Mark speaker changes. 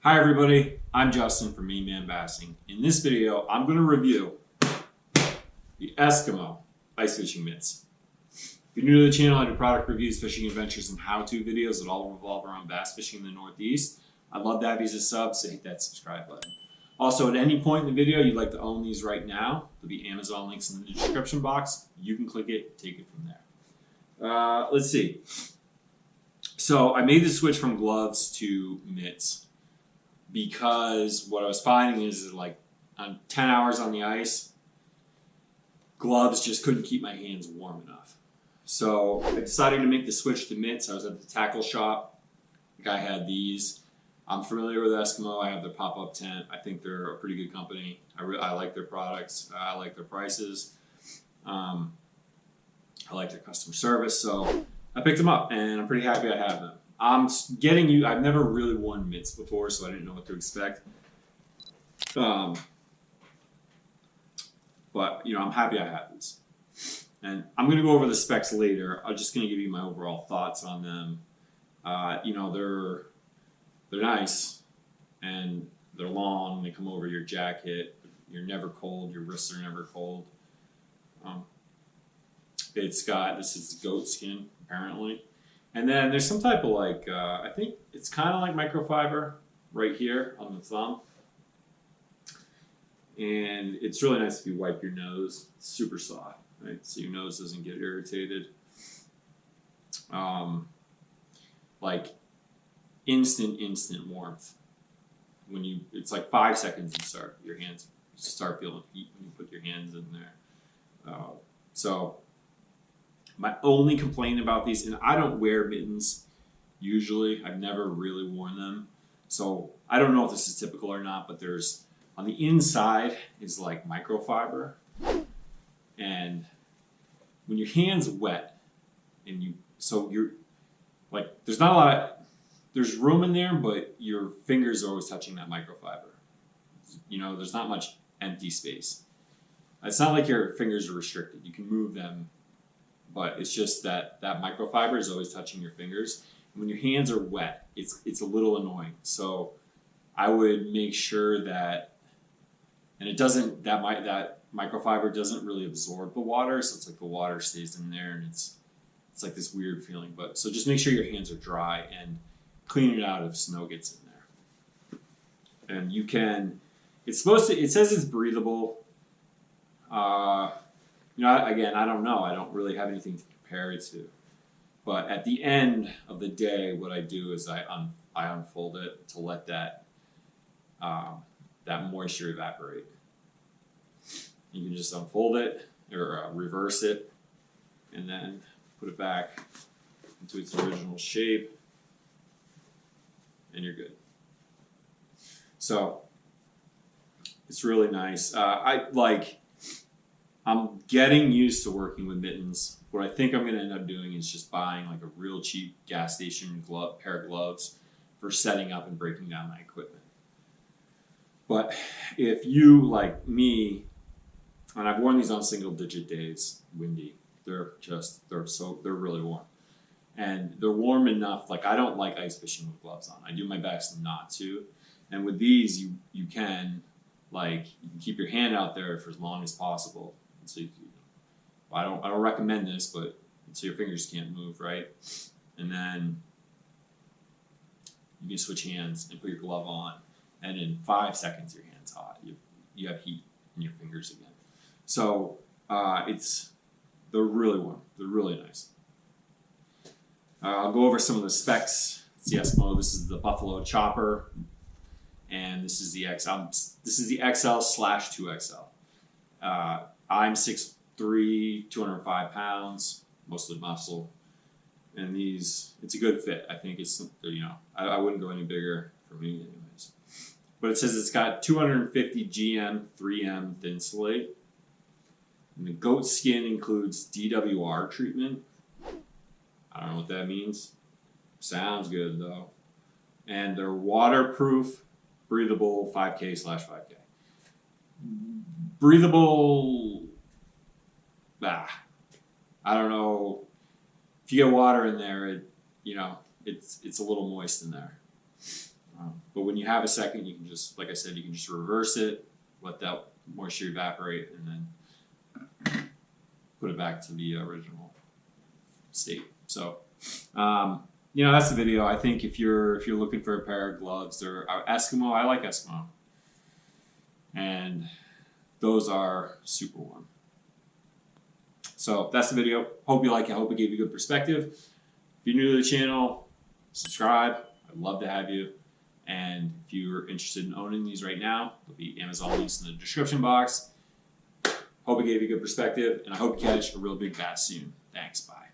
Speaker 1: Hi everybody, I'm Justin from Man Bassing. In this video, I'm going to review the Eskimo ice fishing mitts. If you're new to the channel, I do product reviews, fishing adventures, and how-to videos that all revolve around bass fishing in the Northeast. I'd love to have you as a sub, so hit that subscribe button. Also, at any point in the video you'd like to own these right now, there'll be Amazon links in the description box. You can click it, take it from there. Let's see. So I made the switch from gloves to mitts because what I was finding is like on 10 hours on the ice, gloves just couldn't keep my hands warm enough. So I decided to make the switch to mitts. I was at the tackle shop. The guy had these. I'm familiar with Eskimo. I have their pop-up tent. I think they're a pretty good company. I like their products. I like their prices. I like their customer service. So I picked them up and I'm pretty happy I have them. I've never really worn mitts before, so I didn't know what to expect. But I'm happy I have these. And I'm going to go over the specs later. I'm just going to give you my overall thoughts on them. They're nice and they're long. They come over your jacket. You're never cold. Your wrists are never cold. This is goat skin apparently. And then there's some type of I think it's kind of like microfiber right here on the thumb. And it's really nice if you wipe your nose. It's super soft, right? So your nose doesn't get irritated. Like instant warmth. It's like 5 seconds your hands start feeling heat when you put your hands in there. So my only complaint about these, and I don't wear mittens usually. I've never really worn them. So I don't know if this is typical or not, but there's on the inside is like microfiber. And when your hand's wet and you're like, there's not a lot of, there's room in there, but your fingers are always touching that microfiber. There's not much empty space. It's not like your fingers are restricted. You can move them, but it's just that microfiber is always touching your fingers. And when your hands are wet, it's a little annoying. So I would make sure that, and that microfiber doesn't really absorb the water, so it's like the water stays in there, and it's like this weird feeling. So just make sure your hands are dry and clean it out if snow gets in there. And you can, it says it's breathable. Again, I don't know. I don't really have anything to compare it to. But at the end of the day, what I do is I unfold it to let that moisture evaporate. You can just unfold it or reverse it and then put it back into its original shape, and you're good. So it's really nice. I'm getting used to working with mittens. What I think I'm going to end up doing is just buying like a real cheap gas station pair of gloves for setting up and breaking down my equipment. But if you, like me, and I've worn these on single digit days, windy, they're really warm. And they're warm enough, like I don't like ice fishing with gloves on. I do my best not to. And with these, you can keep your hand out there for as long as possible. So I don't recommend this, but so your fingers can't move, right? And then you can switch hands and put your glove on, and in 5 seconds your hand's hot. You have heat in your fingers again. So they're really warm. They're really nice. I'll go over some of the specs. It's the Eskimo. This is the Buffalo Chopper, and this is the XL. This is the XL/2XL. I'm 6'3", 205 pounds, mostly muscle, and it's a good fit. I think I wouldn't go any bigger for me anyways. But it says it's got 250 GM 3M thin slate, and the goat skin includes DWR treatment. I don't know what that means. Sounds good though. And they're waterproof, breathable 5K/5K. Breathable, I don't know. If you get water in there, it's a little moist in there. But when you have a second, you can just, like I said, you can just reverse it, let that moisture evaporate, and then put it back to the original state. So, you know, that's the video. I think if you're looking for a pair of gloves, they're Eskimo. I like Eskimo, and those are super warm. So that's the video. Hope you like it. Hope it gave you good perspective. If you're new to the channel, subscribe. I'd love to have you. And if you're interested in owning these right now, there'll be Amazon links in the description box. Hope it gave you good perspective, and I hope you catch a real big bass soon. Thanks. Bye.